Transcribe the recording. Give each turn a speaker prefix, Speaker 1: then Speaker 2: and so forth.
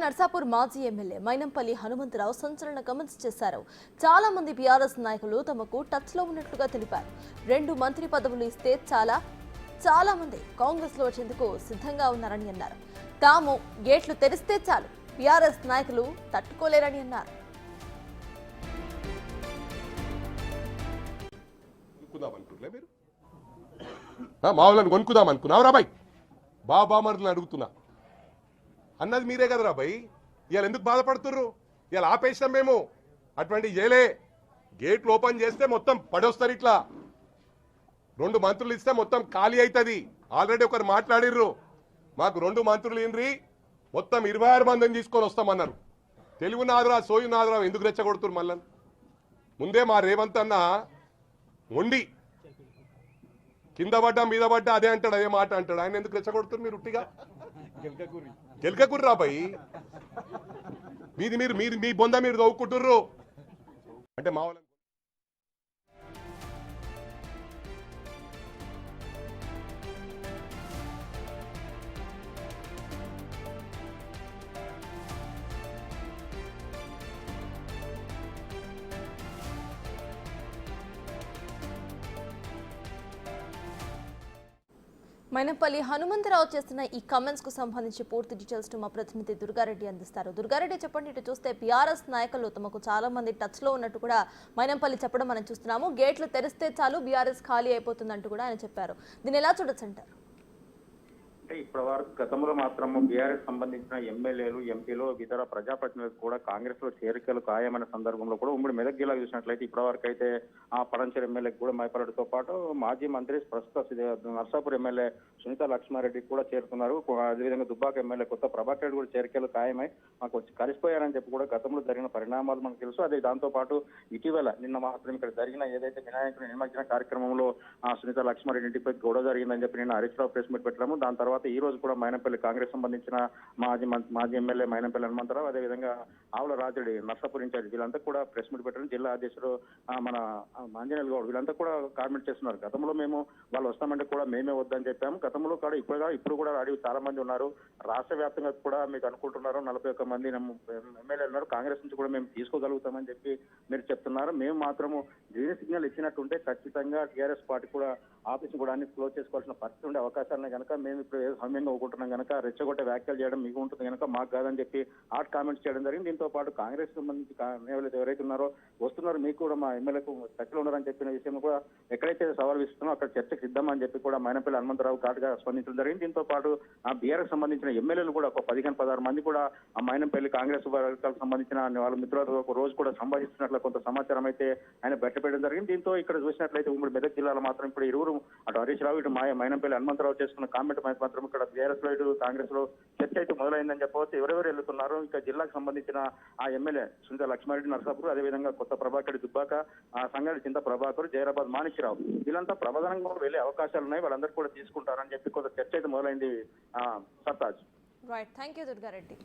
Speaker 1: నర్సాపూర్ మాజీ ఎమ్మెల్యే మైనంపల్లి హనుమంతరావు సంచలన కామెంట్స్ చేశారు. చాలా మంది బీఆర్ఎస్ నాయకులు తమకు టచ్ లో ఉన్నట్లుగా తెలిపారు. 2 మంత్రి పదవులు ఇస్తే చాలా మంది కాంగ్రెస్ లో వచ్చేందుకు సిద్ధంగా ఉన్నారని అన్నారు. తాము గేట్లు తెరిస్తే చాలు బీఆర్ఎస్ నాయకులు తట్టుకోలేరని అన్నారు.
Speaker 2: మావులను కొనుక్కుందాం అనుకున్నావు రాబాయ్, బాబామరులను అడుగుతున్నా అన్నది మీరే కదరా బాయ్. ఇవాళ ఎందుకు బాధపడుతుర్రు? ఇవాళ ఆపేసినాం మేము. అటువంటి చేయలే. గేట్లు ఓపెన్ చేస్తే మొత్తం పడొస్తారు. ఇట్లా 2 మంత్రులు ఇస్తే మొత్తం ఖాళీ అవుతుంది. ఆల్రెడీ ఒకరు మాట్లాడిర్రు, మాకు 2 మంత్రులు ఇన్రి మొత్తం 26 మందిని తీసుకొని వస్తామన్నారు. తెలుగు నాదురా సోయు నాదురా ఎందుకు రెచ్చగొడుతురు? మళ్ళీ ముందే మా రేవంత్ అన్న మొండి, కింద పడ్డా మీద పడ్డా అదే అంటాడు, అదే మాట అంటాడు. ఆయన ఎందుకు రెచ్చగొడుతున్నారు మీరు? ఉట్టిగా గెలకకుర్రు రాబాయి. మీరు మీ బొంద మీరు తవ్వుకుంటుర్రు అంటే మా వాళ్ళ
Speaker 1: మైనంపల్లి హనుమంతరావు చేస్తున్న ఈ కామెంట్స్ కు సంబంధించి పూర్తి డీటెయిల్స్ మా ప్రతినిధి దుర్గారెడ్డి అందిస్తారు. దుర్గారెడ్డి చెప్పండి. ఇటు చూస్తే బీఆర్ఎస్ నాయకులు తమకు చాలా మంది టచ్ లో ఉన్నట్టు కూడా మైనంపల్లి చెప్పడం మనం చూస్తున్నాము. గేట్లు తెరిస్తే చాలు బీఆర్ఎస్ ఖాళీ అయిపోతుందంటూ కూడా ఆయన చెప్పారు. దీన్ని ఎలా చూడొచ్చు అంటారు?
Speaker 3: అంటే ఇప్పటి వరకు గతంలో మాత్రము బీఆర్ఎస్ సంబంధించిన ఎమ్మెల్యేలు, ఎంపీలు, ఇతర ప్రజాప్రతినిధులు కూడా కాంగ్రెస్ లో చేరికలు ఖాయమైన సందర్భంలో కూడా ఉమ్మడి మెదక్ జిల్లా చూసినట్లయితే ఇప్పటి వరకు అయితే ఆ పడంచేరు ఎమ్మెల్యేకి కూడా మైపాలరెడ్డితో పాటు మాజీ మంత్రి ప్రస్తుత నర్సాపూర్ ఎమ్మెల్యే సునీత లక్ష్మారెడ్డికి కూడా చేరుతున్నారు. అదేవిధంగా దుబ్బాక ఎమ్మెల్యే కొత్త ప్రభాకర్ రెడ్డి కూడా చేరికలు ఖాయమై మాకు వచ్చి కలిసిపోయారని చెప్పి కూడా గతంలో జరిగిన పరిణామాలు మనకు తెలుసు. అదే దాంతో పాటు ఇటీవల నిన్న మాత్రం ఇక్కడ జరిగిన ఏదైతే వినాయకుని నిమజ్జన కార్యక్రమంలో సునీత లక్ష్మారెడ్డి ఇంటిపై గొడవ జరిగిందని చెప్పి నిన్న హరీష్ రావు ప్రెస్ మీట్ పెట్టాము. దాని తర్వాత ఈ రోజు కూడా మైనంపల్లి కాంగ్రెస్ సంబంధించిన మాజీ ఎమ్మెల్యే మైనంపల్లి హనుమంతరావు, అదేవిధంగా ఆవుల రాజుడి నర్సాపూర్ ఇన్ఛార్జ్ వీళ్ళంతా కూడా ప్రెస్ మీట్ పెట్టడం, జిల్లా అధ్యక్షుడు మన ఆంజనేయులు గౌడ్ వీళ్ళంతా కూడా కామెంట్ చేస్తున్నారు. గతంలో మేము వాళ్ళు వస్తామంటే కూడా మేమే వద్దని చెప్పాము. గతంలో కూడా ఇప్పుడు కూడా అడిగి చాలా మంది ఉన్నారు. రాష్ట్ర వ్యాప్తంగా కూడా మీకు అనుకుంటున్నారు 41 మంది ఎమ్మెల్యేలు ఉన్నారు. కాంగ్రెస్ నుంచి కూడా మేము తీసుకోగలుగుతామని చెప్పి మీరు చెప్తున్నారు. మేము మాత్రము గ్రీన్ సిగ్నల్ ఇచ్చినట్టుంటే ఖచ్చితంగా టీఆర్ఎస్ పార్టీ కూడా ఆఫీస్ కూడా అన్ని క్లోజ్ చేసుకోవాల్సిన పరిస్థితి ఉండే అవకాశాలను కనుక మేము ఇప్పుడు సమయంగా ఒప్పుకుంటున్నాం కనుక రెచ్చగొట్టే వ్యాఖ్యలు చేయడం మీకు ఉంటుంది కనుక మాకు కాదని చెప్పి హాట్ కామెంట్స్ చేయడం జరిగింది. దీంతో పాటు కాంగ్రెస్ సంబంధించి ఎవరైతే ఉన్నారో వస్తున్నారు మీకు కూడా మా ఎమ్మెల్యేకు చర్చలు ఉన్నారని చెప్పిన విషయం కూడా ఎక్కడైతే సవాల్ ఇస్తున్నారో అక్కడ చర్చకు సిద్ధమని చెప్పి కూడా మైనంపల్లి హనుమంతరావు ఘాటుగా స్పందించడం జరిగింది. దీంతో పాటు ఆ బీఆర్ఎస్ సంబంధించిన ఎమ్మెల్యేలు కూడా ఒక 15-16 మంది కూడా ఆ మైనంపల్లి కాంగ్రెస్ వర్గాలకు సంబంధించిన వాళ్ళ మిత్రులతో ఒక రోజు కూడా సంభాషిస్తున్నట్లు కొంత సమాచారం అయితే ఆయన బయటపెట్టడం జరిగింది. దీంతో ఇక్కడ చూసినట్లయితే ఉమ్మడి మెదక్ జిల్లాలో మాత్రం ఇప్పుడు ఇరువురు అటు హరీష్ రావు ఇటు మైనంపల్లి హనుమంతరావు చేసుకున్న కామెంట్ మాత్రం ఇక్కడ బీఆర్ఎస్ లో ఇటు కాంగ్రెస్ లో చర్చ అయితే మొదలైందని చెప్పవచ్చు. ఎవరెవరు వెళ్తున్నారు ఇక జిల్లాకు సంబంధించిన ఆ ఎమ్మెల్యే సునీత లక్ష్మారెడ్డి నర్సాపూర్, అదేవిధంగా కొత్త ప్రభాకర్ దుబ్బాక, సంగారెడ్డి చింత ప్రభాకర్, జైరాబాద్ మాణిక్యరావు వీళ్ళంతా ప్రబోధనంగా వెళ్లే అవకాశాలు ఉన్నాయి. వాళ్ళందరూ కూడా తీసుకుంటారని చెప్పి కొంత చర్చ అయితే మొదలైంది. Sartaj.
Speaker 1: Right, thank you Durga Reddy.